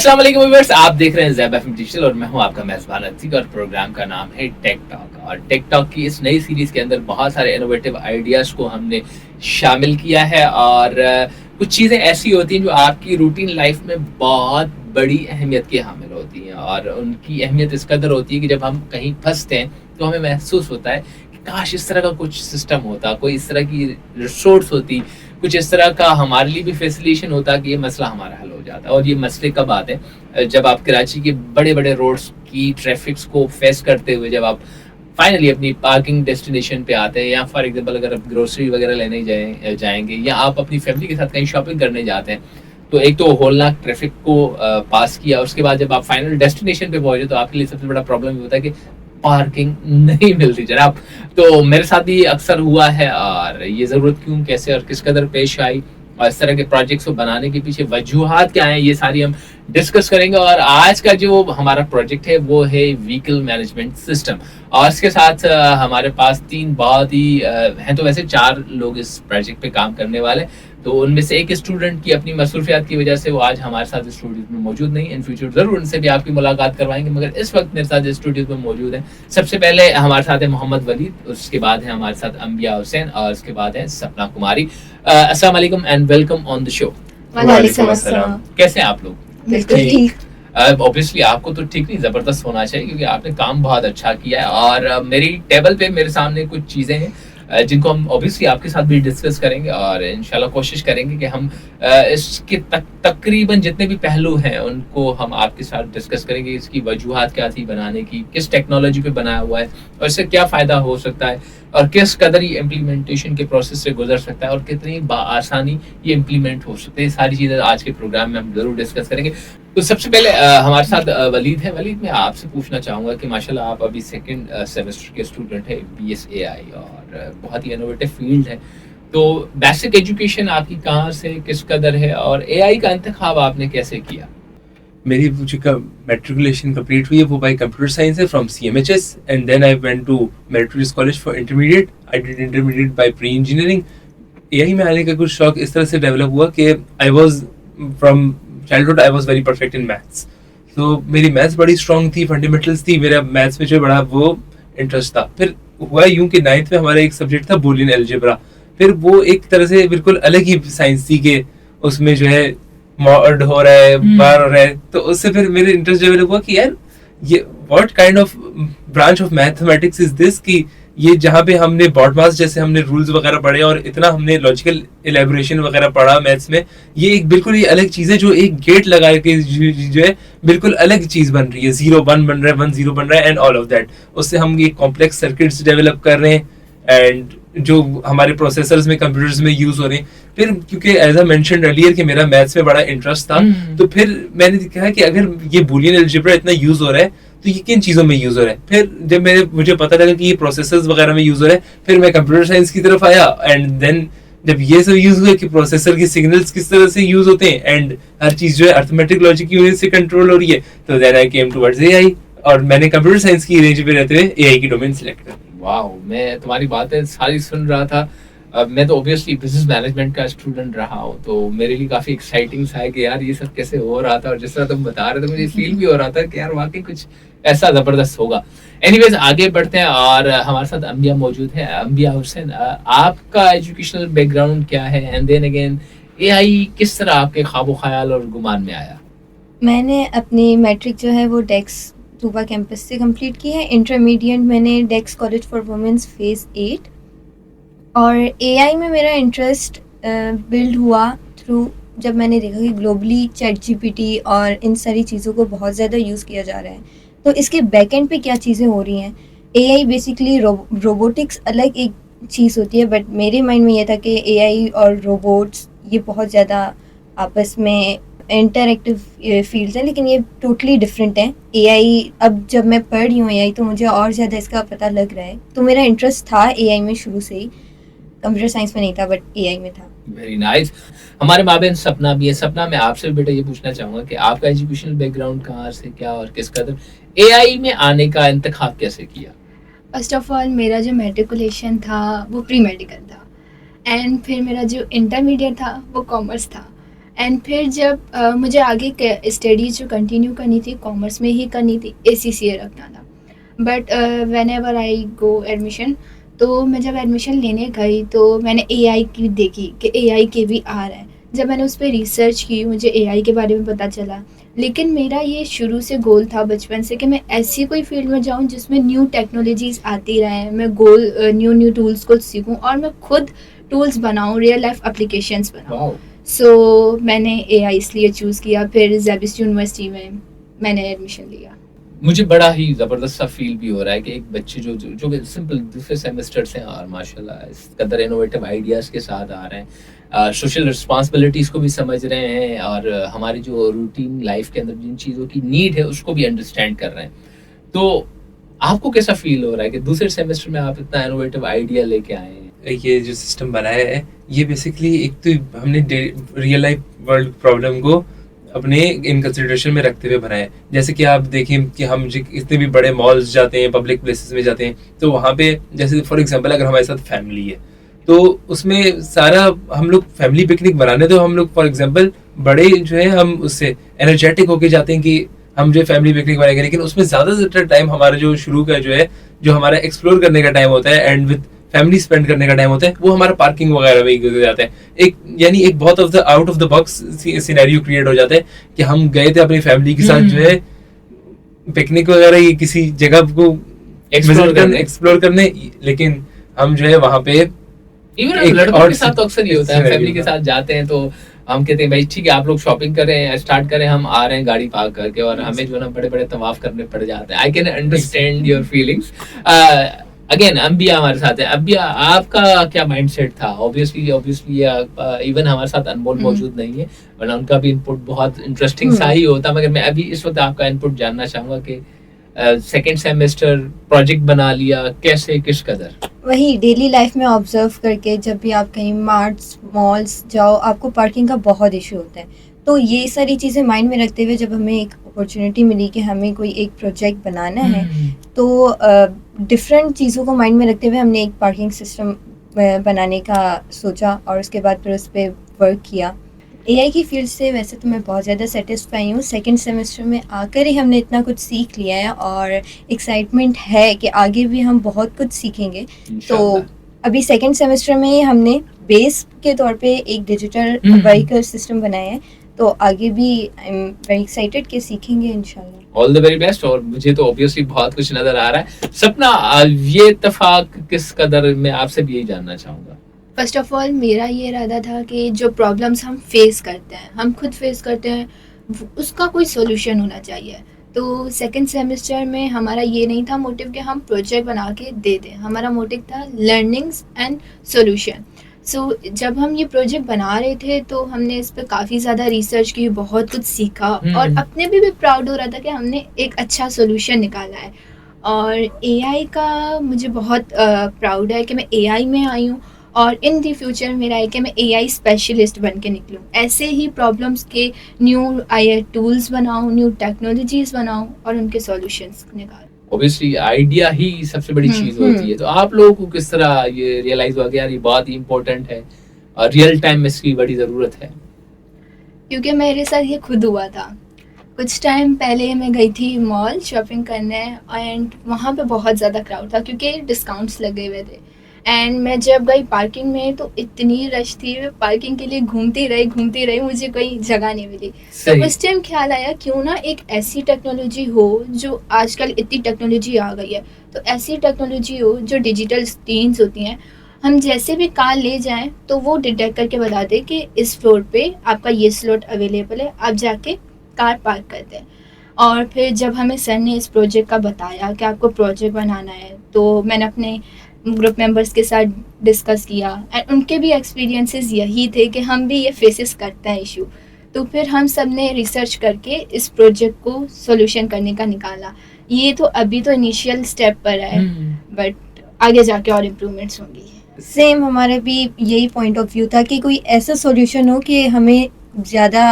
अस्सलाम वालेकुम व्यूअर्स, आप देख रहे हैं ज़ैब एफएम डिजिटल और मैं हूं आपका मेजबान अतीक और प्रोग्राम का नाम है टेक टॉक। और टेक टॉक की इस नई सीरीज के अंदर बहुत सारे इनोवेटिव आइडियाज़ को हमने शामिल किया है और कुछ चीज़ें ऐसी होती हैं जो आपकी रूटीन लाइफ में बहुत बड़ी अहमियत की हामिल होती हैं और उनकी अहमियत इस कदर होती है कि जब हम कहीं फंसते हैं तो हमें महसूस होता है कि काश इस तरह का कुछ सिस्टम होता, कोई इस तरह की रिसोर्स होती, कुछ इस तरह का हमारे लिए भी फैसिलिटेशन होता कि ये मसला हमारा हल हो जाता। और ये मसले कब आते हैं? जब आप कराची के बड़े बड़े रोड्स की ट्रैफिक्स को फेस करते हुए जब आप फाइनली अपनी पार्किंग डेस्टिनेशन पे आते हैं, या फॉर एग्जांपल अगर आप ग्रोसरी वगैरह लेने जाएंगे या आप अपनी फैमिली के साथ कहीं शॉपिंग करने जाते हैं, तो एक तो होलनाक ट्रैफिक को पास किया, उसके बाद जब आप फाइनल डेस्टिनेशन पे पहुंचे तो आपके लिए सबसे बड़ा प्रॉब्लम ये होता है कि पार्किंग नहीं मिलती जनाब। तो मेरे साथ भी अक्सर हुआ है और ये ज़रूरत क्यों, कैसे और किस कदर पेश आई और इस तरह के प्रोजेक्ट्स को बनाने के पीछे वजूहात क्या हैं, ये सारी हम डिस्कस करेंगे। और आज का जो हमारा प्रोजेक्ट है वो है व्हीकल मैनेजमेंट सिस्टम। और इसके साथ हमारे पास तीन बहुत ही हैं, तो वैसे चार लोग इस प्रोजेक्ट पे काम करने वाले। तो उनमें से एक स्टूडेंट की अपनी मसरूफियात की वजह से वो आज हमारे साथ स्टूडियो में मौजूद नहीं। इन फ्यूचर जरूर उनसे भी आपकी मुलाकात करवाएंगे, मगर इस वक्त मेरे साथ स्टूडियो में मौजूद है। सबसे पहले हमारे साथ है मोहम्मद वलीद, उसके बाद है हमारे साथ अंबिया हुसैन और उसके बाद है सपना कुमारी। अस्सलाम वालेकुम and welcome on the show. वालेकुम अस्सलाम। कैसे हैं आप लोग? बिल्कुल ठीक। ऑब्वियसली आपको तो ठीक नहीं, जबरदस्त होना चाहिए क्योंकि आपने काम बहुत अच्छा किया है। और मेरी टेबल पे मेरे सामने कुछ चीजें हैं जिनको हम ऑब्वियसली आपके साथ भी डिस्कस करेंगे और इंशाल्लाह कोशिश करेंगे कि हम इसके तकरीबन जितने भी पहलू हैं उनको हम आपके साथ डिस्कस करेंगे। इसकी वजूहात क्या थी बनाने की, किस टेक्नोलॉजी पे बनाया हुआ है और इससे क्या फ़ायदा हो सकता है और किस कदर ये इम्प्लीमेंटेशन के प्रोसेस से गुजर सकता है और कितनी आसानी ये इम्प्लीमेंट हो सकते हैं। सारी चीज़ें आज के प्रोग्राम में हम ज़रूर डिस्कस करेंगे। तो सबसे पहले हमारे साथ वलीद है। वलीद, मैं आपसे पूछना चाहूँगा कि माशाल्लाह आप अभी सेकंड सेमेस्टर के स्टूडेंट है BSAI और बहुत ही इनोवेटिव फील्ड है। तो बेसिक एजुकेशन आपकी कहाँ से किस कदर है और AI का इंतखाब आपने कैसे किया? मेरी जो मेट्रिकुलेशन कंप्लीट हुई है वो बाय कंप्यूटर साइंस है from CMHS and then I went to meritorious college for intermediate. I did intermediate by pre engineering. AI में आने का कुछ शौक इस तरह से डेवलप हुआ कि I was from childhood I was very perfect in maths. तो मेरी मैथ्स बड़ी स्ट्रॉन्ग थी, फंडामेंटल्स थी, मेरा मैथ्स में जो बड़ा वो इंटरेस्ट था। फिर हुआ यूं कि 9th में हमारा एक सब्जेक्ट था बूलियन अलजेब्रा। फिर वो एक तरह से बिल्कुल अलग ही साइंस थी कि उसमें जो है मॉड हो रहा है, बार हो रहा है। तो उससे फिर मेरे इंटरेस्ट डेवलप हुआ कि यार ये what kind of branch of mathematics is this, कि ये जहाँ पे हमने बॉडमास जैसे हमने रूल्स वगैरह पढ़े और इतना हमने लॉजिकल एलेबोरेशन वगैरह पढ़ा मैथ्स में, ये एक बिल्कुल ही अलग चीज है जो एक गेट लगा के जो है बिल्कुल अलग चीज बन रही है। 0 1 बन रहा है, 1 0 बन रहा है एंड ऑल ऑफ दैट। उससे हम ये कॉम्प्लेक्स सर्किट्स डेवलप कर रहे हैं एंड जो हमारे प्रोसेसर्स में कंप्यूटर्स में यूज हो रहे हैं। फिर क्योंकि एज आई मेंशन्ड अर्लियर कि मेरा मैथ्स में बड़ा इंटरेस्ट था, तो फिर मैंने कहा कि अगर ये बूलियन अलजेब्रा इतना यूज हो रहा है तो ये किन चीजों में यूज हो रहा है। फिर जब मुझे पता लगा कि ये प्रोसेसर्स वगैरह में यूज हो रहा है, फिर मैं कंप्यूटर साइंस की तरफ आया एंड देन जब ये सब यूज हुआ कि प्रोसेसर के सिग्नल्स किस तरह से यूज होते हैं एंड हर चीज जो है अर्थमेटिक लॉजिक यूनिट से कंट्रोल हो रही है, तो then I came towards AI और मैंने कंप्यूटर साइंस की रेंज में रहते हुए AI की डोमेन सिलेक्ट कर ली। वाह, मैं तुम्हारी बातें सारी सुन रहा था। मैं तो ऑब्वियसली बिजनेस मैनेजमेंट का स्टूडेंट रहा हूँ, तो मेरे लिए काफी एक्साइटिंग था कि यार ये सब कैसे हो रहा था और जिस तरह तुम बता रहे थे मुझे फील भी हो रहा था कि यार वाकई कुछ ऐसा जबरदस्त होगा। एनीवेज आगे बढ़ते हैं और हमारे साथ अंबिया मौजूद है। अंबिया हुसैन, आपका एजुकेशनल बैकग्राउंड क्या है एंड देन अगेन AI किस तरह आपके ख्वाबो ख्याल और गुमान में आया? मैंने अपनी मैट्रिक जो है वो डेक्स तूबा कैंपस से कंप्लीट की है। इंटरमीडिएट मैंने डेक्स कॉलेज फॉर वुमेन्स फेज़ 8। और AI में मेरा इंटरेस्ट बिल्ड हुआ थ्रू जब मैंने देखा कि ग्लोबली ChatGPT और इन सारी चीज़ों को बहुत ज़्यादा यूज़ किया जा रहा है, तो इसके बैक एंड पे क्या चीज़ें हो रही हैं। AI बेसिकली रोबोटिक्स अलग एक चीज़ होती है, बट मेरे माइंड में ये था कि AI और रोबोट्स ये बहुत ज़्यादा आपस में इंटरएक्टिव फील्ड्स हैं, लेकिन ये टोटली डिफरेंट हैं। AI अब जब मैं पढ़ रही हूँ AI तो मुझे और ज़्यादा इसका पता लग रहा है। तो मेरा इंटरेस्ट था AI में शुरू से ही, कंप्यूटर साइंस में नहीं था बट AI में था। Very nice. हमारे माबेन सपना भी है। सपना, मैं आपसे बेटा ये पूछना चाहूंगा कि आपका एजुकेशनल बैकग्राउंड कहाँ से, क्या और किस कदर AI में आने का इंतखाब कैसे किया? फर्स्ट ऑफ ऑल मेरा जो मेट्रिकुलेशन था वो प्री मेडिकल था एंड फिर मेरा जो इंटरमीडिएट था वो कॉमर्स था एंड फिर जब मुझे आगे स्टडीज जो कंटिन्यू करनी थी कॉमर्स में ही करनी थी, ACCA रखना था, but when ever I go admission, तो मैं जब एडमिशन लेने गई तो मैंने AI की देखी कि AI के भी आ रहा है। जब मैंने उस पर रिसर्च की मुझे AI के बारे में पता चला, लेकिन मेरा ये शुरू से गोल था बचपन से कि मैं ऐसी कोई फील्ड में जाऊं जिसमें न्यू टेक्नोलॉजीज आती रहें, मैं न्यू टूल्स को सीखूं और मैं खुद टूल्स बनाऊं, रियल लाइफ एप्लीकेशंस बनाऊं। वाओ, सो मैंने AI इसलिए चूज़ किया। फिर ज़ेबिस यूनिवर्सिटी में मैंने एडमिशन लिया। मुझे बड़ा ही जबरदस्त सा फील भी हो रहा है कि एक बच्चे जो सिंपल दूसरे सेमेस्टर से और माशाल्लाह इस कदर इनोवेटिव आइडियाज के साथ आ रहे हैं, सोशल रिस्पांसिबिलिटीज को भी समझ रहे हैं और हमारी जो रूटीन लाइफ के अंदर जिन चीज़ों की नीड है उसको भी अंडरस्टैंड कर रहे हैं। तो आपको कैसा फील हो रहा है कि दूसरे सेमेस्टर में आप इतना इनोवेटिव आइडिया लेके आए हैं? ये जो सिस्टम बनाया है ये बेसिकली एक तो हमने रियल लाइफ वर्ल्ड प्रॉब्लम को अपने इन कंसिडरेशन में रखते हुए बनाया है। जैसे कि आप देखें कि हम इतने भी बड़े मॉल्स जाते हैं, पब्लिक प्लेसेस में जाते हैं, तो वहाँ पे जैसे फॉर एग्जांपल अगर हमारे साथ फैमिली है तो उसमें सारा हम लोग फैमिली पिकनिक बनाने, तो हम लोग फॉर एग्जांपल बड़े जो है हम उससे एनर्जेटिक होके जाते हैं कि हम जो फैमिली पिकनिक बनाएंगे, लेकिन उसमें ज्यादातर टाइम हमारा जो शुरू का जो है जो हमारा एक्सप्लोर करने का टाइम होता है एंड विद फैमिली स्पेंड करने का टाइम होता है वो हमारा पार्किंग वगैरह में गुजर जाता है। एक यानी एक बहुत out of the box scenario create हो जाता है कि हम गए थे अपनी फैमिली के साथ जो है पिकनिक वगैरह ये किसी जगह को एक्सप्लोर करने, लेकिन हम जो है वहाँ पे इवन लड़कों के साथ तो अक्सर ये होता है, फैमिली के साथ जाते हैं तो हम कहते हैं भाई ठीक है आप लोग शॉपिंग करें, स्टार्ट करें, हम आ रहे हैं गाड़ी पार्क करके, और हमें जो है ना बड़े बड़े तवाफ करने पड़ जाते हैं। I can understand your feelings. Again अंबिया हमारे साथ है। अंबिया, आपका क्या माइंडसेट था? ऑब्वियसली इवन हमारे साथ अनमोल मौजूद नहीं है, वरना उनका भी इनपुट बहुत इंटरेस्टिंग सा ही होता, मगर मैं अभी इस वक्त आपका इनपुट जानना चाहूंगा कि सेकेंड सेमेस्टर प्रोजेक्ट बना लिया, कैसे, किस कदर? वही डेली लाइफ में ऑब्जर्व करके, जब भी आप कहीं मार्ट्स मॉल्स जाओ आपको पार्किंग का बहुत इशू होता है। तो ये सारी चीज़ें माइंड में रखते हुए जब हमें एक अपॉर्चुनिटी मिली कि हमें कोई एक प्रोजेक्ट बनाना है, तो डिफरेंट चीज़ों को माइंड में रखते हुए हमने एक पार्किंग सिस्टम बनाने का सोचा और उसके बाद फिर उस पर वर्क किया। AI की फील्ड से वैसे तो मैं बहुत ज़्यादा सेटिस्फाई हूँ। सेकंड सेमेस्टर में आकर ही हमने इतना कुछ सीख लिया है और एक्साइटमेंट है कि आगे भी हम बहुत कुछ सीखेंगे। तो अभी सेकंड सेमेस्टर में ही हमने बेस के तौर पे एक डिजिटल व्हीकल सिस्टम बनाया है, तो आगे भी आई एम वेरी एक्साइटेड कि सीखेंगे इंशाल्लाह। All the very best. और मुझे तो ऑब्वियसली बहुत कुछ नजर आ रहा है। सपना, ये इत्तेफाक किस कदर मैं आपसे भी यही जानना चाहूँगा। फर्स्ट ऑफ ऑल मेरा ये इरादा था कि जो प्रॉब्लम्स हम फेस करते हैं, हम खुद फेस करते हैं, उसका कोई सोल्यूशन होना चाहिए। तो सेकंड सेमेस्टर में हमारा ये नहीं था मोटिव कि हम प्रोजेक्ट बना के दे दें, हमारा मोटिव था लर्निंग्स एंड सोल्यूशन। सो जब हम ये प्रोजेक्ट बना रहे थे तो हमने इस पर काफ़ी ज़्यादा रिसर्च की, बहुत कुछ सीखा और अपने भी प्राउड हो रहा था कि हमने एक अच्छा सोल्यूशन निकाला है। और AI का मुझे बहुत प्राउड है कि मैं AI में आई हूँ और इन दी फ्यूचर मेरा है कि मैं AI स्पेशलिस्ट बन के निकलूँ, ऐसे ही प्रॉब्लम्स के न्यू AI टूल्स बनाऊँ, न्यू टेक्नोलॉजीज बनाऊँ और उनके सॉल्यूशंस निकालूँ। ऑब्वियसली आइडिया ही सबसे बड़ी चीज होती है। तो आप लोगों को किस तरह ये रियलाइज हुआ कि यार ये बहुत ही इम्पोर्टेंट है और रियल टाइम में इसकी बड़ी ज़रूरत है? क्योंकि मेरे साथ ये खुद हुआ था। कुछ टाइम पहले मैं गई थी मॉल शॉपिंग करने एंड वहाँ पे बहुत ज़्यादा क्राउड था क्योंकि डिस्काउंट्स लगे हुए थे। एंड मैं जब गई पार्किंग में तो इतनी रश थी, मैं पार्किंग के लिए घूमती रही, मुझे कोई जगह नहीं मिली। तो उस टाइम ख्याल आया क्यों ना एक ऐसी टेक्नोलॉजी हो, जो आजकल इतनी टेक्नोलॉजी आ गई है, तो ऐसी टेक्नोलॉजी हो जो डिजिटल स्क्रीन्स होती हैं, हम जैसे भी कार ले जाएं तो वो डिटेक्ट करके बता दे कि इस फ्लोर पे आपका ये स्लॉट अवेलेबल है, आप जाके कार पार्क कर दें। और फिर जब हमें सर ने इस प्रोजेक्ट का बताया कि आपको प्रोजेक्ट बनाना है, तो मैंने अपने ग्रुप मेंबर्स के साथ डिस्कस किया एंड उनके भी एक्सपीरियंसेस यही थे कि हम भी ये फेसेस करते हैं इशू। तो फिर हम सब ने रिसर्च करके इस प्रोजेक्ट को सॉल्यूशन करने का निकाला। ये तो अभी तो इनिशियल स्टेप पर है, बट आगे जाके और इम्प्रूवमेंट्स होंगी। सेम हमारे भी यही पॉइंट ऑफ व्यू था कि कोई ऐसा सॉल्यूशन हो कि हमें ज़्यादा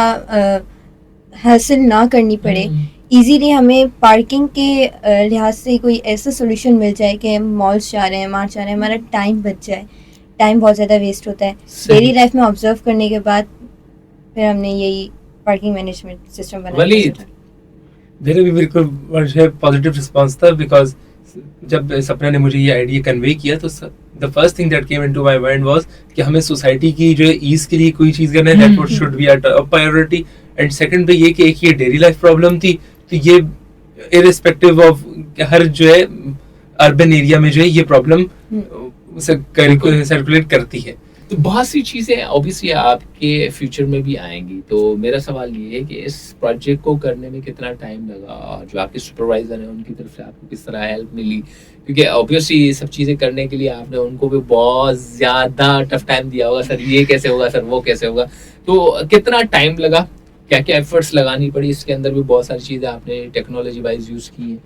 हासिल ना करनी पड़े, इजीली हमें पार्किंग के लिहाज से कोई ऐसा सॉल्यूशन मिल जाए कि हम मॉल्स जा रहे हैं, मार्ट जा रहे हैं, हमारा टाइम बच जाए। टाइम बहुत ज़्यादा वेस्ट होता है डेली लाइफ में। ऑब्जर्व करने के बाद फिर हमने यही पार्किंग मैनेजमेंट सिस्टम बनाने का वलीद, सोचा। मेरा भी बिल्कुल पॉजिटिव रिस्पांस था, बिकॉज जब सपना ने मुझे ये आइडिया कन्वे किया तो the first thing that came into my mind was कि हमें सोसाइटी की जो है ईज के लिए कोई चीज करना है, that should be a top priority. And second पे ये कि एक ये डेली लाइफ प्रॉब्लम थी, तो ये इररिस्पेक्टिव ऑफ हर जो है अर्बन एरिया में जो है ये प्रॉब्लम सर्कुलेट करती है। तो बहुत सी चीजें ऑब्वियसली आपके फ्यूचर में भी आएंगी, तो मेरा सवाल ये है कि इस प्रोजेक्ट को करने में कितना टाइम लगा और जो आपके सुपरवाइजर हैं उनकी तरफ से आपको किस तरह हेल्प मिली, क्योंकि ऑब्वियसली ये सब चीजें करने के लिए आपने उनको भी बहुत ज्यादा टफ टाइम दिया होगा, सर ये कैसे होगा, सर वो कैसे होगा, तो कितना टाइम लगा, क्या क्या एफर्ट्स लगानी पड़ी, इसके अंदर भी बहुत सारी चीजें आपने टेक्नोलॉजी वाइज यूज की है,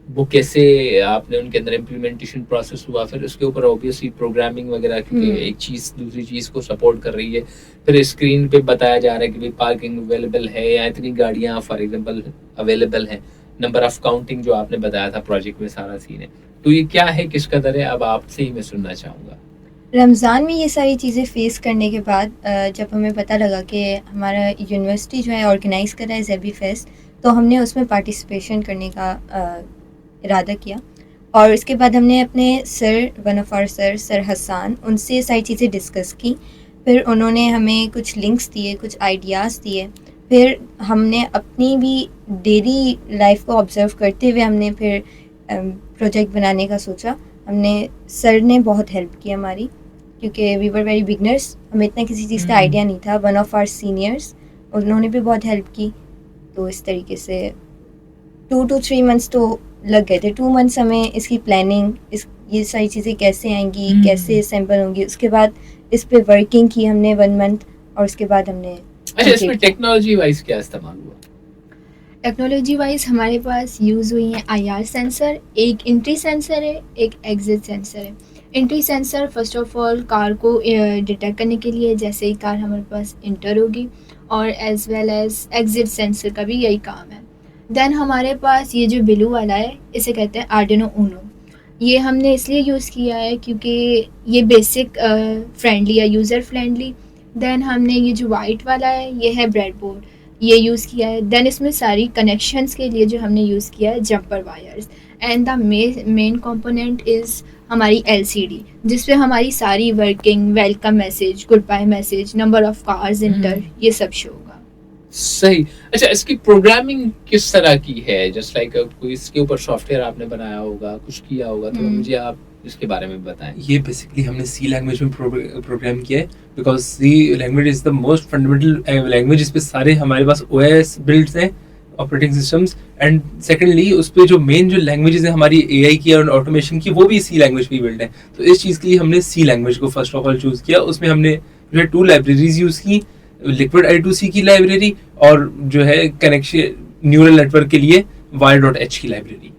वो कैसे आपने उनके अंदर इम्प्लीमेंटेशन प्रोसेस हुआ, फिर उसके ऊपर ऑब्वियसली प्रोग्रामिंग वगैरह, क्योंकि एक चीज दूसरी चीज को सपोर्ट कर रही है, फिर स्क्रीन पे बताया जा रहा है कि भाई पार्किंग अवेलेबल है या इतनी गाड़ियां फॉर एग्जांपल अवेलेबल हैं, नंबर ऑफ काउंटिंग जो आपने बताया था प्रोजेक्ट में सारा सीन है, तो ये क्या है, किस कदर है, अब आपसे ही मैं सुनना चाहूँगा। रमज़ान में ये सारी चीज़ें फेस करने के बाद जब हमें पता लगा कि हमारा यूनिवर्सिटी जो है ऑर्गेनाइज़ कर रहा है ज़ेबी फेस्ट, तो हमने उसमें पार्टिसिपेशन करने का इरादा किया। और उसके बाद हमने अपने one of our sir Hasan, उनसे ये सारी चीज़ें डिस्कस की। फिर उन्होंने हमें कुछ लिंक्स दिए, कुछ आइडियाज़ दिए। फिर हमने अपनी भी डेली लाइफ को ऑब्ज़र्व करते हुए हमने फिर प्रोजेक्ट बनाने का सोचा। सर ने बहुत हेल्प की हमारी, क्योंकि वी वर वेरी बिगनर्स, हमें इतना किसी चीज़ का आइडिया नहीं था। वन ऑफ आवर सीनियर्स, उन्होंने भी बहुत हेल्प की। तो इस तरीके से 2 to 3 मंथ्स तो लग गए थे। 2 मंथ्स हमें इसकी प्लानिंग, ये सारी चीज़ें कैसे आएंगी, कैसे असेंबल होंगी, उसके बाद इस पे वर्किंग की हमने 1 मंथ, और उसके बाद हमने अच्छा, इसमें टेक्नोलॉजी वाइज क्या इस्तेमाल हुआ? टेक्नोलॉजी वाइज हमारे पास यूज़ हुई है IR सेंसर, एक एंट्री सेंसर है, एक एग्जिट सेंसर है। Entry sensor first of all car को डिटेक्ट करने के लिए, जैसे ही कार हमारे पास इंटर होगी, और as well as exit sensor का भी यही काम है। देन हमारे पास ये जो ब्लू वाला है, इसे कहते हैं आर्डिनो ऊनो। ये हमने इसलिए यूज़ किया है क्योंकि ये बेसिक फ्रेंडली है, यूज़र फ्रेंडली। देन हमने ये जो वाइट वाला है, ये है ब्रेडबोर्ड, ये यूज़ किया है। देन इसमें सारी कनेक्शंस के लिए जो हमने यूज़ किया है jumper wires. And the main component is हमारी LCD, जिस पे हमारी सारी working, welcome message, good bye message, number of cars enter, ये सब शो होगा। सही। अच्छा, इसकी प्रोग्रामिंग किस तरह की है? जस्ट लाइक कोई इसके ऊपर सॉफ्टवेयर आपने बनाया होगा, कुछ किया होगा, तो मुझे आप इसके बारे में बताएं। ये बेसिकली हमने सी लैंग्वेज में प्रोग्राम किया है, because C language is the most fundamental language, जिस पे सारे हमारे पास OS बिल्ड्स हैं, ऑपरेटिंग सिस्टम्स। एंड सेकेंडली उस पे जो मेन जो लैंग्वेजेस है हमारी AI की और ऑटोमेशन की, वो भी सी लैंग्वेज पे बिल्ड है। तो इस चीज़ के लिए हमने सी लैंग्वेज को फर्स्ट ऑफ ऑल चूज़ किया। उसमें हमने जो है 2 लाइब्रेरीज यूज़ की, लिक्विड I2C की लाइब्रेरी, और जो है कनेक्शन न्यूरल नेटवर्क के लिए wire.h की लाइब्रेरी।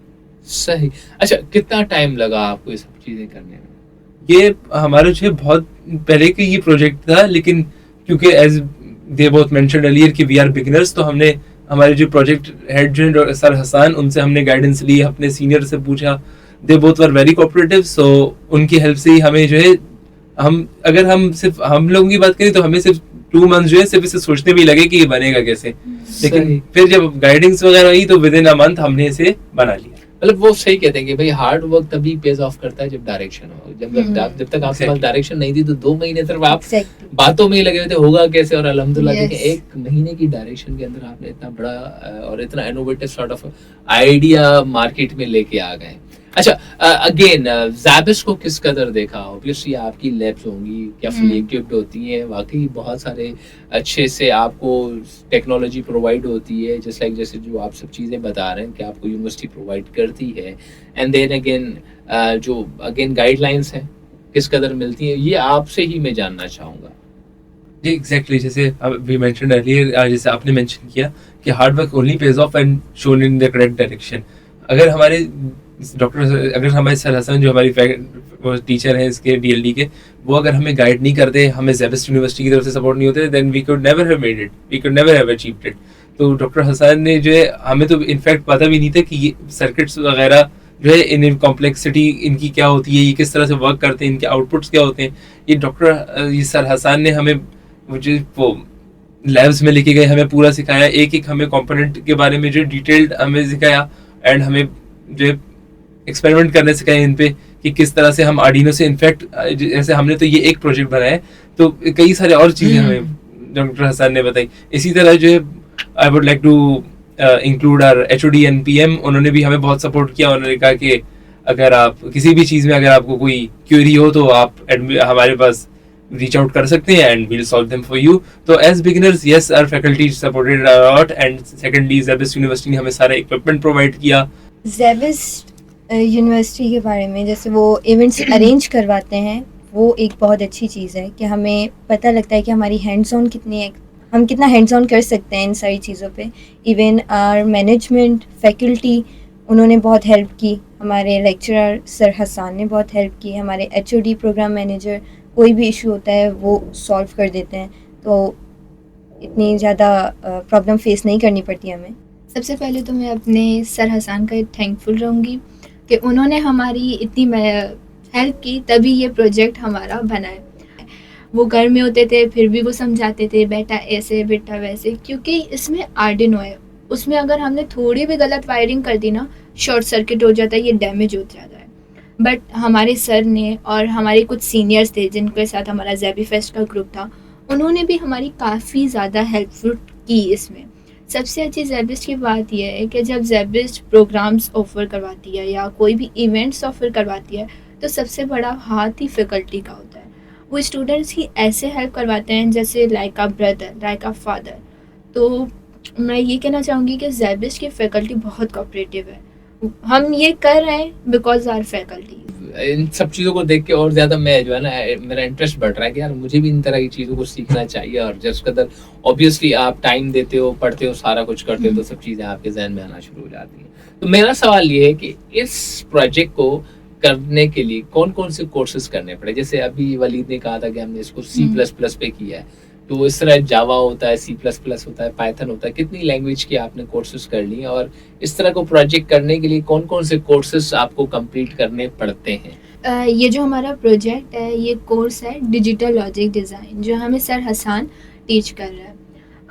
सही। अच्छा, कितना टाइम लगा आपको ये सब चीजें करने में? ये हमारा जो है बहुत पहले का ये प्रोजेक्ट था, लेकिन क्योंकि as they both mentioned earlier कि वी आर बिगिनर्स, तो हमने हमारे जो प्रोजेक्ट हेड जो है सर हसन, उनसे हमने गाइडेंस ली, अपने सीनियर से पूछा। They both were very cooperative, so उनकी हेल्प से ही हमें जो है, अगर हम सिर्फ हम लोगों की बात करें तो हमें सिर्फ 2 मंथ जो है सिर्फ इसे सोचने भी लगे कि ये बनेगा कैसे, लेकिन फिर जब गाइडेंस वगैरह आई तो विद इन अ मंथ हमने इसे बना लिया। मतलब वो सही कहते हैं कि भाई हार्ड वर्क तभी पेज ऑफ करता है जब डायरेक्शन हो। जब तक आपके पास डायरेक्शन नहीं थी तो 2 महीने सिर्फ आप बातों में ही लगे हुए थे, होगा कैसे, और अल्हम्दुलिल्लाह देखिए 1 महीने की डायरेक्शन के अंदर आपने इतना बड़ा और इतना innovative sort of idea market में लेके आ गए। अच्छा, अगेन ज़ैबिस को किस कदर देखा? ऑब्वियसली आपकी लैब्स होंगी, क्या फुली इक्विप्ड होती हैं, वाकई बहुत सारे अच्छे से आपको टेक्नोलॉजी प्रोवाइड होती है, जैसे जो आप सब चीज़ें बता रहे हैं कि आपको यूनिवर्सिटी प्रोवाइड करती है। एंड देन अगेन जो अगेन गाइडलाइंस हैं किस कदर मिलती हैं, ये आपसे ही मैं जानना चाहूँगा। जी एग्जैक्टली, जैसे वी मेंशन्ड अर्लियर, जैसे आपने मेंशन किया कि hard work only page of and shown in the correct direction. अगर हमारे सर हसन जो हमारी टीचर हैं इसके DLD के, वो अगर हमें गाइड नहीं करते, हमें ज़ेबस्ट यूनिवर्सिटी की तरफ से सपोर्ट नहीं होते, then we could never have made it, we could never have achieved it. तो डॉक्टर हसन ने जो है, हमें तो इनफैक्ट पता भी नहीं था कि ये सर्किट्स वगैरह जो है इन कॉम्प्लेक्सिटी इनकी क्या होती है, ये किस तरह से वर्क करते हैं, इनके आउटपुट्स क्या होते हैं। ये सर हसन ने हमें मुझे वो लैब्स में लेके गए, हमें पूरा सिखाया, एक एक हमें कंपोनेंट के बारे में जो डिटेल्ड हमें सिखाया, एंड हमें जो एक्सपेरिमेंट करने सिखाए इन पे कि किस तरह से हम आर्डिनो से, इनफैक्ट जैसे हमने तो ये एक प्रोजेक्ट बनाया है, तो कई सारे और चीजें हमें डॉक्टर हसन ने बताई। इसी तरह जो है I would like to include our HOD and PM, उन्होंने भी हमें बहुत सपोर्ट किया। उन्होंने कहा कि अगर आप किसी भी चीज में अगर आपको कोई क्वेरी हो तो आप हमारे पास reach out कर सकते हैं and we'll solve them for you. तो as beginners, yes, our faculty supported a lot, and secondly, Zebist University ने हमें सारा equipment provide किया। ज़ेबिस्ट यूनिवर्सिटी के बारे में, जैसे वो इवेंट्स अरेंज करवाते हैं, वो एक बहुत अच्छी चीज़ है कि हमें पता लगता है कि हमारी हैंड्स ऑन कितनी है, हम कितना हैंड्स ऑन कर सकते हैं इन सारी चीज़ों पे। इवन आर मैनेजमेंट फैकल्टी, उन्होंने बहुत हेल्प की, हमारे लेक्चरर सर हसान ने बहुत हेल्प की, हमारे एचओडी प्रोग्राम मैनेजर, कोई भी इशू होता है वो सॉल्व कर देते हैं, तो इतनी ज़्यादा प्रॉब्लम फेस नहीं करनी पड़ती हमें। सबसे पहले तो मैं अपने सर हसान का थैंकफुल रहूँगी कि उन्होंने हमारी इतनी हेल्प की, तभी ये प्रोजेक्ट हमारा बना है। वो घर में होते थे फिर भी वो समझाते थे बेटा ऐसे बेटा वैसे, क्योंकि इसमें आर्डिनो है, उसमें अगर हमने थोड़ी भी गलत वायरिंग कर दी ना, शॉर्ट सर्किट हो जाता है, ये डैमेज हो जाता है। बट हमारे सर ने और हमारे कुछ सीनियर्स थे जिनके साथ हमारा ज़ेबी फेस्ट का ग्रुप था, उन्होंने भी हमारी काफ़ी ज़्यादा हेल्पफुल की इसमें। सबसे अच्छी ज़ेबिस्ट की बात यह है कि जब ज़ेबिस्ट प्रोग्राम्स ऑफ़र करवाती है या कोई भी इवेंट्स ऑफ़र करवाती है, तो सबसे बड़ा हाथ ही फैकल्टी का होता है। वो स्टूडेंट्स की ऐसे हेल्प करवाते हैं जैसे like a brother, like a father. तो मैं ये कहना चाहूँगी कि ज़ेबिस्ट की फैकल्टी बहुत कोऑपरेटिव है। हम ये कर रहे हैं बिकॉज आवर फैकल्टी। इन सब चीज़ों को देख के और ज़्यादा मैं जो है ना, मेरा इंटरेस्ट बढ़ रहा है कि यार मुझे भी इन तरह की चीज़ों को सीखना चाहिए। और जिस कदर ऑब्वियसली आप टाइम देते हो, पढ़ते हो, सारा कुछ करते हो, तो सब चीज़ें आपके जहन में आना शुरू हो जाती हैं। तो मेरा सवाल ये है कि इस प्रोजेक्ट को करने के लिए कौन कौन से कोर्सेज करने पड़े? जैसे अभी वलीद ने कहा था कि हमने इसको C++ पे किया है, तो इस तरह जावा होता है, C++ होता है, पाइथन होता है, कितनी लैंग्वेज की आपने कोर्सेज कर ली, और इस तरह को प्रोजेक्ट करने के लिए कौन कौन से कोर्सेज आपको कंप्लीट करने पड़ते हैं? ये जो हमारा प्रोजेक्ट है, ये कोर्स है डिजिटल लॉजिक डिज़ाइन, जो हमें सर हसान टीच कर रहा है।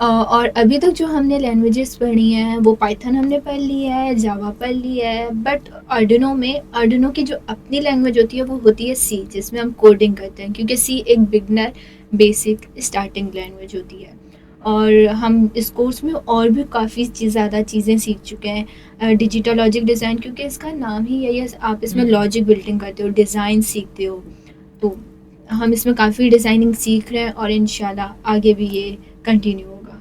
और अभी तक जो हमने लैंग्वेजेस पढ़ी हैं वो पाइथन हमने पढ़ ली है, जावा पढ़ ली है, बट आर्डिनो की जो अपनी लैंग्वेज होती है वो होती है सी, जिसमें हम कोडिंग करते हैं, क्योंकि सी एक बिगनर बेसिक स्टार्टिंग लैंग्वेज होती है। और हम इस कोर्स में और भी काफ़ी ज़्यादा चीज़ें सीख चुके हैं। डिजिटल लॉजिक डिज़ाइन, क्योंकि इसका नाम ही यही है, आप इसमें लॉजिक बिल्डिंग करते हो, डिज़ाइन सीखते हो, तो हम इसमें काफ़ी डिज़ाइनिंग सीख रहे हैं और इंशाल्लाह आगे भी ये कंटिन्यू होगा।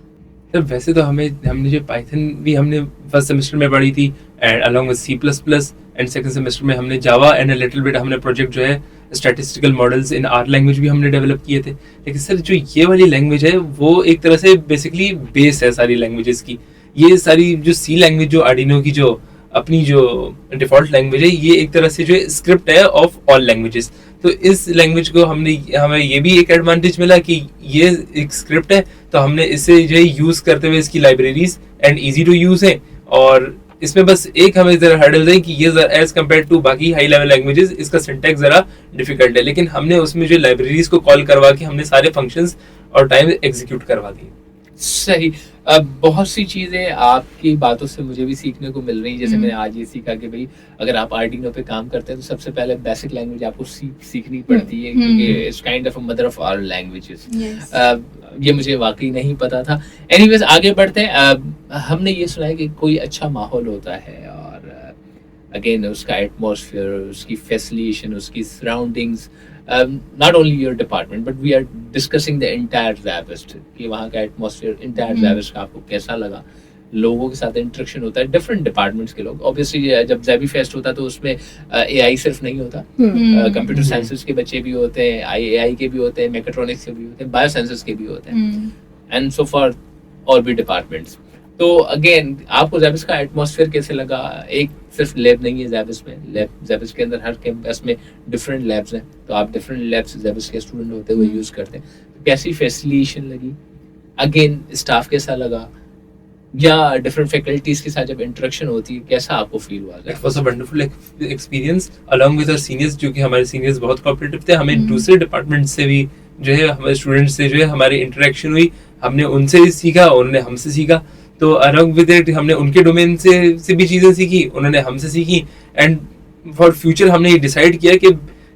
सर वैसे तो हमने जो पाइथन भी हमने फर्स्ट सेमेस्टर में पढ़ी थी, and along with C++, and second semester में हमने Java and a little bit हमने प्रोजेक्ट जो है statistical models in are language भी हमने डेवलप किए थे। लेकिन सर जो ये वाली लैंग्वेज है वो एक तरह से बेसिकली बेस है सारी लैंग्वेजेस की। ये सारी जो सी लैंग्वेज, जो आर्डिनो की जो अपनी जो डिफॉल्ट लैंग्वेज है, ये एक तरह से जो स्क्रिप्ट है ऑफ ऑल लैंग्वेजेस। तो इस लैंग्वेज को हमें ये भी एक एडवांटेज मिला कि ये एक स्क्रिप्ट है, तो हमने इसे जो है यूज़ करते हुए इसकी libraries and easy to use है, और इसमें बस एक हमें जरा हर्डल है कि ये एज कम्पेयर टू बाकी हाई लेवल लैंग्वेजेस इसका सिंटैक्स जरा डिफिकल्ट है, लेकिन हमने उसमें जो लाइब्रेरीज को कॉल करवा के हमने सारे फंक्शंस और टाइम एग्जीक्यूट करवा दिए। सही। अब बहुत सी चीज़ें आपकी बातों से मुझे भी सीखने को मिल रही हैं। जैसे मैंने आज ये सीखा कि भाई अगर आप आर्डिनो पे काम करते हैं तो सबसे पहले बेसिक लैंग्वेज आपको सीखनी पड़ती है, क्योंकि it's kind of a mother of all languages. ये मुझे वाकई नहीं पता था। एनीवेज आगे बढ़ते हैं। हमने ये सुना है कि कोई अच्छा माहौल होता है, और अगेन उसका एटमॉस्फेयर, उसकी फैसिलिटेशन, उसकी surroundings, not only your department but we are discussing the entire Zabist कि वहाँ का एटमॉस्फेयर, इंटायर Zabist का आपको कैसा लगा, लोगों के साथ इंटरेक्शन होता है, डिफरेंट डिपार्टमेंट्स के लोग। ऑब्वियसली जब ज़ेबी फेस्ट होता है तो उसमें AI सिर्फ नहीं होता, कंप्यूटर साइंसेस के बच्चे भी होते हैं, AI के भी होते हैं, मैकेट्रॉनिक्स के भी होते हैं, बायोसाइंसेस के भी होते हैं, एंड सो फॉर और भी डिपार्टमेंट्स। तो अगेन आपको ज़ेबिस्ट का एटमॉस्फेयर कैसे लगा? एक सिर्फ लैब नहीं है ज़ेबिस्ट में, ज़ेबिस्ट के अंदर हर कैंपस में डिफरेंट लैब्स हैं, तो आप डिफरेंट लैब्स ज़ेबिस्ट के स्टूडेंट होते हुए यूज़ करते हैं। तो कैसी फैसिलिटेशन लगी? अगेन स्टाफ कैसा लगा, या डिफरेंट फैकल्टीज के साथ जब इंटरेक्शन होती है कैसा आपको फील हुआ? It was a wonderful experience along with our seniors, जो कि हमारे सीनियर्स बहुत कोऑपरेटिव थे। हमें दूसरे डिपार्टमेंट से भी जो है हमारे स्टूडेंट्स से जो है हमारी इंटरेक्शन हुई, हमने उनसे सीखा, उन्होंने हमसे सीखा। तो अलॉन्ग विद इट हमने उनके डोमेन से भी चीज़ें सीखी, उन्होंने हमसे सीखी। एंड फॉर फ्यूचर हमने ये डिसाइड किया कि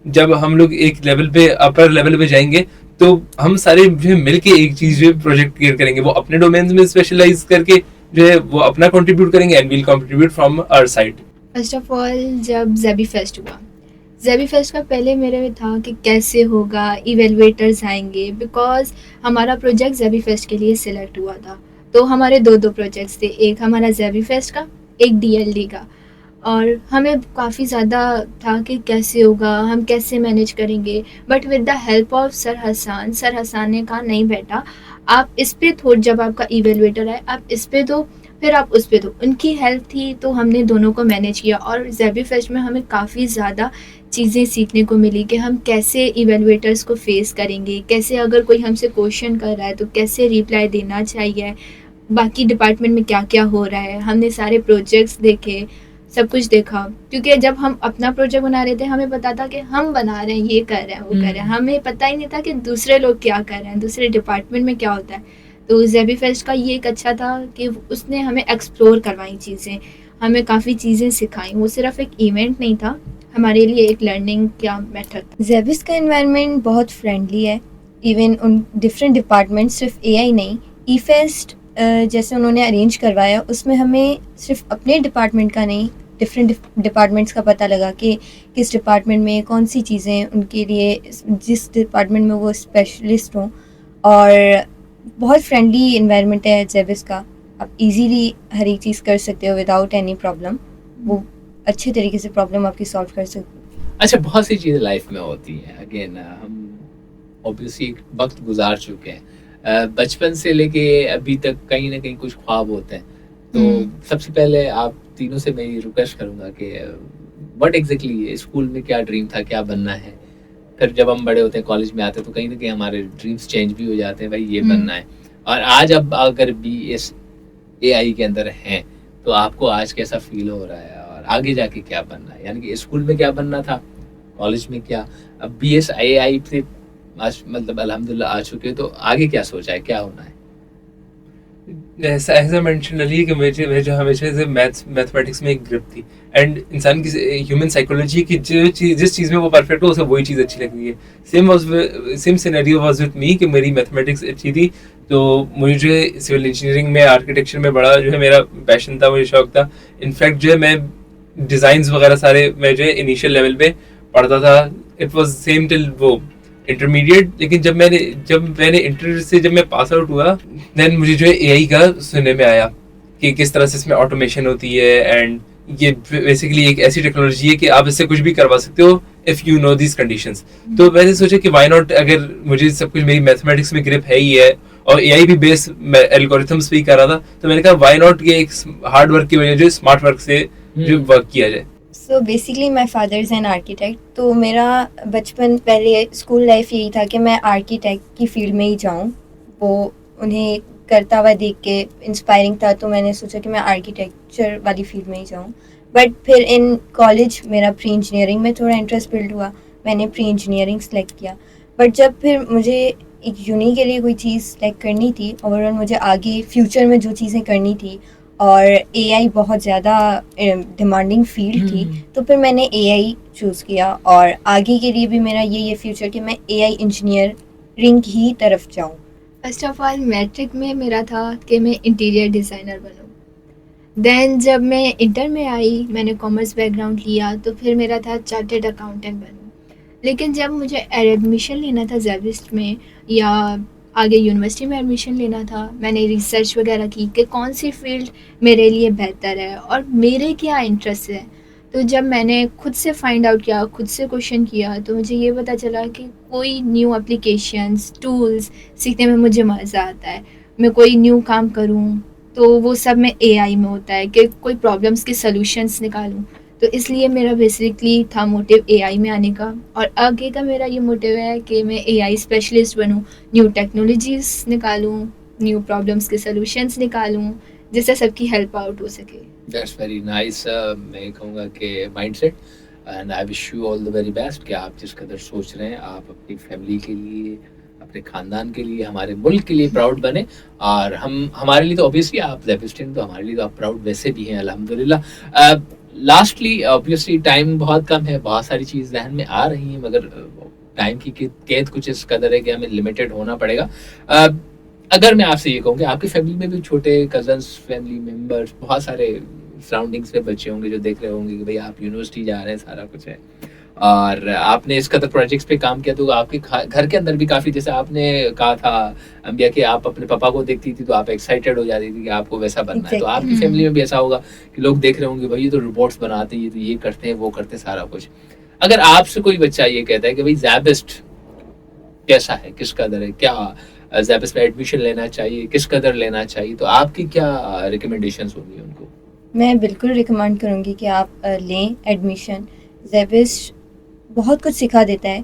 जब हम लोग एक लेवल पे, अपर लेवल पे जाएंगे, तो हम सारे जो है मिल के एक चीज जो प्रोजेक्ट क्रिएट करेंगे, वो अपने डोमेन में स्पेशलाइज करके जो है वो अपना कंट्रीब्यूट करेंगे and will contribute from our side. First of all जब ज़ेबी फेस्ट हुआ, ज़ेबी फेस्ट का पहले मेरे में था कि कैसे होगा, इवेलुएटर्स आएंगे, बिकॉज हमारा प्रोजेक्ट ज़ेबी फेस्ट के लिए सिलेक्ट हुआ था। तो हमारे दो प्रोजेक्ट्स थे, एक हमारा ज़ेबी फेस्ट का, एक डीएलडी का। और हमें काफ़ी ज़्यादा था कि कैसे होगा, हम कैसे मैनेज करेंगे। But with the help of sir Hasan ने कहा नहीं बेटा, आप इस पे थोड़ा, जब आपका इवेलुएटर आए आप इस पे दो, फिर आप उस पे दो। उनकी हेल्प थी तो हमने दोनों को मैनेज किया। और ज़ेबी फेस्ट में हमें काफ़ी ज़्यादा चीज़ें सीखने को मिली कि हम कैसे इवेलुएटर्स को फेस करेंगे, कैसे अगर कोई हमसे क्वेश्चन कर रहा है तो कैसे रिप्लाई देना चाहिए, बाकी डिपार्टमेंट में क्या क्या हो रहा है। हमने सारे प्रोजेक्ट्स देखे, सब कुछ देखा, क्योंकि जब हम अपना प्रोजेक्ट बना रहे थे हमें पता था कि हम बना रहे हैं, ये कर रहे हैं, वो कर रहे हैं। हमें पता ही नहीं था कि दूसरे लोग क्या कर रहे हैं, दूसरे डिपार्टमेंट में क्या होता है। तो ज़ेबी फेस्ट का ये एक अच्छा था कि उसने हमें एक्सप्लोर करवाई चीज़ें, हमें काफ़ी चीज़ें सिखाई। वो सिर्फ एक इवेंट नहीं था, हमारे लिए एक लर्निंग का मेथड था। ज़ेबिस का एनवायरनमेंट बहुत फ्रेंडली है। इवन उन डिफरेंट डिपार्टमेंट, सिर्फ एआई नहीं, ई फेस्ट जैसे उन्होंने अरेंज करवाया, उसमें हमें सिर्फ अपने डिपार्टमेंट का नहीं, डिफरेंट डिपार्टमेंट्स का पता लगा कि किस डिपार्टमेंट में कौन सी चीज़ें उनके लिए, जिस डिपार्टमेंट में वो स्पेशलिस्ट हों। और बहुत फ्रेंडली इन्वायरमेंट है ज़ेबिस का। आप इजीली हर एक चीज़ कर सकते हो विदाउट एनी प्रॉब्लम। वो अच्छे तरीके से प्रॉब्लम आपकी सॉल्व कर सकते हो। अच्छा, बहुत सी चीज़ें लाइफ में होती हैं। अगेन हम ऑब्वियसली एक वक्त गुजार चुके हैं, बचपन से लेके अभी तक कहीं ना कहीं कुछ ख्वाब होते हैं। तो सबसे पहले आप तीनों से मैं ये रिक्वेस्ट करूंगा कि व्हाट एग्जैक्टली स्कूल में क्या ड्रीम था, क्या बनना है। फिर जब हम बड़े होते हैं, कॉलेज में आते हैं, तो कहीं ना कहीं हमारे ड्रीम्स चेंज भी हो जाते हैं, भाई ये बनना है। और आज अब अगर BS AI के अंदर हैं, तो आपको आज कैसा फील हो रहा है और आगे जाके क्या बनना है? यानी कि स्कूल में क्या बनना था, कॉलेज में क्या, अब BS AI से आज मतलब अल्हम्दुलिल्लाह आ चुके हो, तो आगे क्या सोचा है, क्या होना है? ऐसा मेंशन रही है कि मुझे हमेशा से मैथमेटिक्स में एक ग्रिप थी। एंड इंसान की ह्यूमन साइकोलॉजी की जिस चीज़ में वो परफेक्ट हो, उसे वही चीज़ अच्छी लगती है। Same scenario was with me कि मेरी मैथमेटिक्स अच्छी थी, तो मुझे सिविल इंजीनियरिंग में, आर्किटेक्चर में बड़ा जो है मेरा पैशन था, मुझे शौक था। इनफैक्ट जो है मैं डिज़ाइंस वगैरह सारे मैं जो है इनिशियल लेवल पे पढ़ता था। इट वाज सेम टिल वो इंटरमीडिएट। लेकिन जब मैंने इंटर से जब मैं पास आउट हुआ, देन मुझे जो है एआई का सुनने में आया कि किस तरह से इसमें ऑटोमेशन होती है। एंड ये बेसिकली एक ऐसी टेक्नोलॉजी है कि आप इससे कुछ भी करवा सकते हो if you know these conditions. तो मैंने सोचा कि व्हाई नॉट, अगर मुझे सब कुछ, मेरी मैथमेटिक्स में ग्रिप है ही है और एआई भी बेस एल्गोरिथम्स पे ही कर रहा था, तो मैंने कहा व्हाई नॉट ये एक हार्ड वर्क की वजह जो स्मार्ट वर्क से जो वर्क किया जाए। So basically my father is an architect. तो मेरा बचपन, पहले स्कूल लाइफ यही था कि मैं आर्किटेक्ट की फील्ड में ही जाऊँ। वो उन्हें करता हुआ देख के इंस्पायरिंग था, तो मैंने सोचा कि मैं आर्किटेक्चर वाली फील्ड में ही जाऊँ। बट फिर इन कॉलेज मेरा प्री इंजीनियरिंग में थोड़ा इंटरेस्ट बिल्ड हुआ, मैंने प्री इंजीनियरिंग सेलेक्ट किया। बट जब फिर मुझे एक यूनी के लिए कोई चीज़ सेलेक्ट करनी थी, ओवरऑल मुझे आगे फ्यूचर में जो चीज़ें करनी थी, और एआई बहुत ज़्यादा डिमांडिंग फील्ड थी, तो फिर मैंने एआई चूज़ किया। और आगे के लिए भी मेरा ये फ्यूचर कि मैं एआई इंजीनियरिंग ही तरफ जाऊँ। फर्स्ट ऑफ ऑल मैट्रिक में मेरा था कि मैं इंटीरियर डिज़ाइनर बनूँ। देन जब मैं इंटर में आई, मैंने कॉमर्स बैकग्राउंड लिया, तो फिर मेरा था चार्टेड अकाउंटेंट बनूँ। लेकिन जब मुझे एडमिशन लेना था ज़ेबिस्ट में या आगे यूनिवर्सिटी में एडमिशन लेना था, मैंने रिसर्च वगैरह की कि कौन सी फील्ड मेरे लिए बेहतर है और मेरे क्या इंटरेस्ट है। तो जब मैंने खुद से फाइंड आउट किया, खुद से क्वेश्चन किया, तो मुझे ये पता चला कि कोई न्यू एप्लीकेशंस, टूल्स सीखने में मुझे मज़ा आता है। मैं कोई न्यू काम करूँ तो वो सब में एआई में होता है कि कोई प्रॉब्लम्स के सॉल्यूशंस निकालूं। तो इसलिए मेरा बेसिकली था मोटिव एआई में आने का, और आगे का मेरा ये मोटिव है कि मैं एआई स्पेशलिस्ट बनूं, न्यू टेक्नोलॉजीज़ निकालूं, न्यू प्रॉब्लम्स के सॉल्यूशंस निकालूं, जिससे सबकी हेल्प आउट हो सके। That's very nice. मैं कहूँगा कि mindset, and I wish you all the very best कि आप जिस कदर सोच रहे हैं, आप अपनी फैमिली के लिए, अपने अपने खानदान के लिए, हमारे मुल्क के लिए प्राउड बने। और हम हमारे लिए तो ऑब्वियसली आप ज़ैबिस्टन, तो हमारे लिए तो आप प्राउड वैसे भी हैं अल्हम्दुलिल्लाह। लास्टली ऑब्वियसली टाइम बहुत कम है, बहुत सारी चीज़ ज़हन में आ रही हैं, मगर टाइम की कैद कुछ इस कदर है कि हमें लिमिटेड होना पड़ेगा। अगर मैं आपसे ये कहूँ कि आपकी फैमिली में भी छोटे कजन्स, फैमिली मेंबर्स, बहुत सारे सराउंडिंग्स में बच्चे होंगे जो देख रहे होंगे कि भाई आप यूनिवर्सिटी जा रहे हैं, सारा कुछ है, और आपने इस कदर प्रोजेक्ट्स पे काम किया, तो आपके घर के अंदर भी काफ़ी, जैसे आपने कहा था अंबिया कि आप अपने पापा को देखती थी तो आप एक्साइटेड हो जाती थी कि आपको वैसा बनना है, तो Exactly. आपकी फैमिली में भी ऐसा होगा कि लोग देख रहे होंगे भाई ये तो रोबोट्स बनाते हैं, ये तो ये करते हैं, वो करते हैं, सारा कुछ। अगर आपसे कोई बच्चा ये कहता है कि भाई ज़ैबिस्ट कैसा है, किस कदर है, क्या ज़ैबिस्ट में एडमिशन लेना चाहिए, किस कदर लेना चाहिए, तो आपकी क्या रिकमेंडेशंस होंगी उनको? मैं बिल्कुल रिकमेंड करूँगी कि आप लें एडमिशन। ज़ैबिस्ट बहुत कुछ सिखा देता है।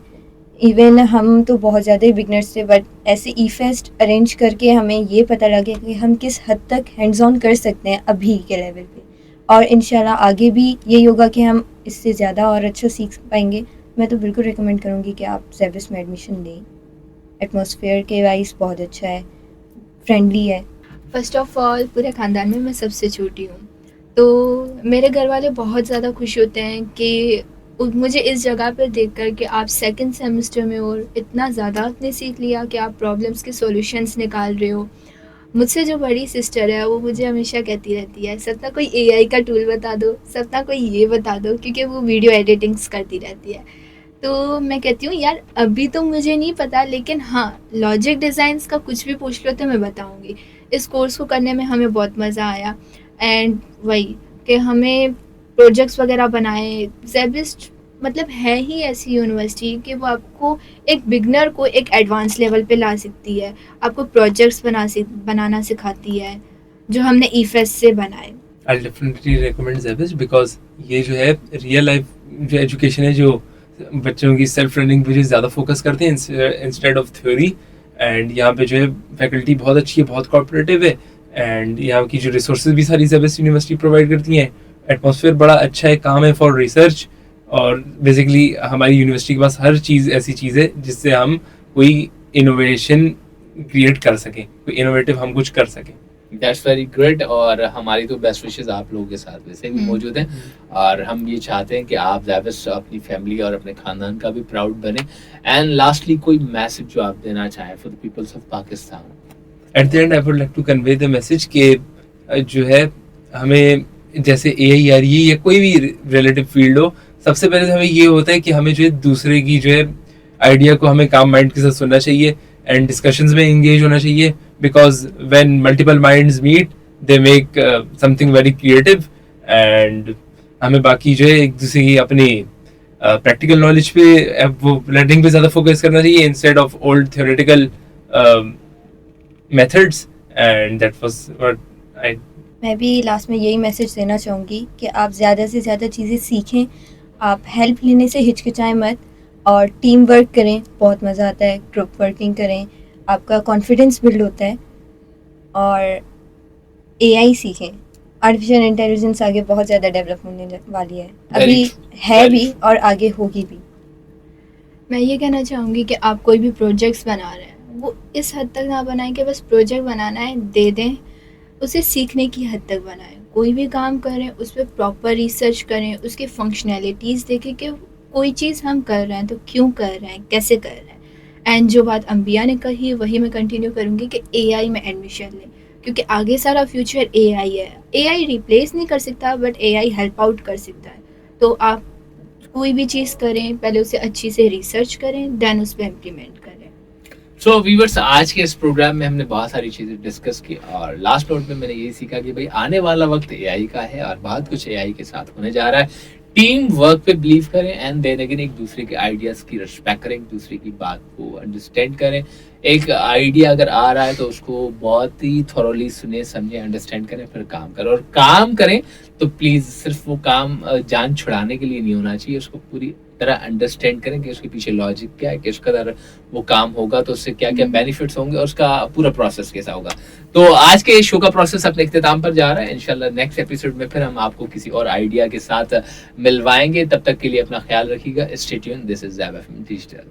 इवन हम तो बहुत ज़्यादा ही बिगनर्स थे, बट ऐसे ई फेस्ट अरेंज करके हमें ये पता लगे कि हम किस हद तक हैंड्स ऑन कर सकते हैं अभी के लेवल पे, और इंशाल्लाह आगे भी यही होगा कि हम इससे ज़्यादा और अच्छा सीख पाएंगे। मैं तो बिल्कुल रिकमेंड करूँगी कि आप ज़ैबिस्ट में एडमिशन लें। एटमॉस्फेयर के वाइज बहुत अच्छा है, फ्रेंडली है। फर्स्ट ऑफ ऑल पूरे ख़ानदान में मैं सबसे छोटी हूँ, तो मेरे घर वाले बहुत ज़्यादा खुश होते हैं कि मुझे इस जगह पर देख कर कि आप सेकंड सेमेस्टर में हो, इतना ज़्यादा आपने सीख लिया कि आप प्रॉब्लम्स के सॉल्यूशंस निकाल रहे हो। मुझसे जो बड़ी सिस्टर है वो मुझे हमेशा कहती रहती है, सपना कोई एआई का टूल बता दो, सपना कोई ये बता दो, क्योंकि वो वीडियो एडिटिंग्स करती रहती है। तो मैं कहती हूँ यार अभी तो मुझे नहीं पता, लेकिन हाँ लॉजिक डिज़ाइंस का कुछ भी पूछ लो तो मैं बताऊँगी। इस कोर्स को करने में हमें बहुत मज़ा आया, एंड वही कि हमें प्रोजेक्ट्स वगैरह बनाए। ज़ैबिस्ट मतलब है ही ऐसी यूनिवर्सिटी कि वो आपको एक बिगनर को एक एडवांस लेवल पे ला सकती है, आपको प्रोजेक्ट्स बनाना सिखाती है, जो हमने ई फेस्ट से बनाए। I'll definitely recommend Zebis because ये जो है रियल लाइफ जो एजुकेशन है, जो बच्चों की सेल्फ रनिंग पे जो ज़्यादा फोकस करते हैं इंस्टेड ऑफ थ्योरी। एंड यहाँ पे जो है फैकल्टी बहुत अच्छी है, बहुत कोऑपरेटिव है, एंड यहाँ की जो रिसोर्सेज भी सारी Zebis यूनिवर्सिटी प्रोवाइड करती हैं। एटमॉस्फेयर बड़ा अच्छा है, काम है फॉर रिसर्च, और बेसिकली हमारी यूनिवर्सिटी के पास हर चीज़ ऐसी चीज़ है जिससे हम कोई इनोवेशन क्रिएट कर सकें, कोई इनोवेटिव हम कुछ कर सकें। दैट्स वेरी गुड, और हमारी तो बेस्ट विशेस आप लोगों के साथ वैसे भी मौजूद हैं, और हम ये चाहते हैं कि आप ज़ैबिस्ट अपनी फैमिली और अपने खानदान का भी प्राउड बने। एंड लास्टली कोई मैसेज जो आप देना चाहें for the peoples of Pakistan? At the end I would like to convey the message कि जो है हमें जैसे एआई आ रही है या कोई भी रिलेटिव फील्ड हो, सबसे पहले तो हमें ये होता है कि हमें जो है दूसरे की जो है आइडिया को हमें काम माइंड के साथ सुनना चाहिए एंड डिस्कशंस में एंगेज होना चाहिए, because when multiple minds meet they make something very creative. And हमें बाकी जो है एक दूसरे की अपनी प्रैक्टिकल नॉलेज पे वो लर्निंग पे ज़्यादा फोकस करना चाहिए instead of old theoretical methods, and that was what I. मैं भी लास्ट में यही मैसेज देना चाहूँगी कि आप ज़्यादा से ज़्यादा चीज़ें सीखें, आप हेल्प लेने से हिचकिचाएं मत, और टीम वर्क करें, बहुत मज़ा आता है। ग्रुप वर्किंग करें, आपका कॉन्फिडेंस बिल्ड होता है। और एआई सीखें, आर्टिफिशियल इंटेलिजेंस आगे बहुत ज़्यादा डेवलप होने वाली है, अभी है भी और आगे होगी भी। मैं ये कहना चाहूँगी कि आप कोई भी प्रोजेक्ट्स बना रहे हैं वो इस हद तक ना बनाएं कि बस प्रोजेक्ट बनाना है दे दें, उसे सीखने की हद तक बनाएं। कोई भी काम करें उस पर प्रॉपर रिसर्च करें, उसकी फंक्शनैलिटीज़ देखें कि कोई चीज़ हम कर रहे हैं तो क्यों कर रहे हैं, कैसे कर रहे हैं। एंड जो बात अंबिया ने कही वही मैं कंटिन्यू करूँगी कि एआई में एडमिशन लें, क्योंकि आगे सारा फ्यूचर एआई है। एआई रिप्लेस नहीं कर सकता बट एआई हेल्प आउट कर सकता है। तो आप कोई भी चीज़ करें पहले उसे अच्छी से रिसर्च करें, देन उस पर इम्प्लीमेंट करें। सो व्यूअर्स, आज के इस प्रोग्राम में हमने बहुत सारी चीज़ें डिस्कस की, और लास्ट नोट में मैंने यही सीखा कि भाई आने वाला वक्त एआई का है और बहुत कुछ एआई के साथ होने जा रहा है। टीम वर्क पे बिलीव करें, एंड देन अगेन एक दूसरे के आइडियाज़ की रिस्पेक्ट करें, एक दूसरे की बात को अंडरस्टैंड करें। एक आइडिया अगर आ रहा है तो उसको बहुत ही थॉरोली सुने, समझे, अंडरस्टैंड करें, फिर काम करें। और काम करें तो प्लीज़ सिर्फ वो काम जान छुड़ाने के लिए नहीं होना चाहिए, उसको पूरी तरह अंडरस्टैंड करें कि उसके पीछे लॉजिक क्या है, किस कदर वो काम होगा तो उससे क्या क्या बेनिफिट्स होंगे और उसका पूरा प्रोसेस कैसा होगा। तो आज के शो का प्रोसेस अपने इख्तिताम पर जा रहा है। इंशाल्लाह नेक्स्ट एपिसोड में फिर हम आपको किसी और आइडिया के साथ मिलवाएंगे। तब तक के लिए अपना ख्याल रखिएगा। Stay tuned, this is Zeb FM digital.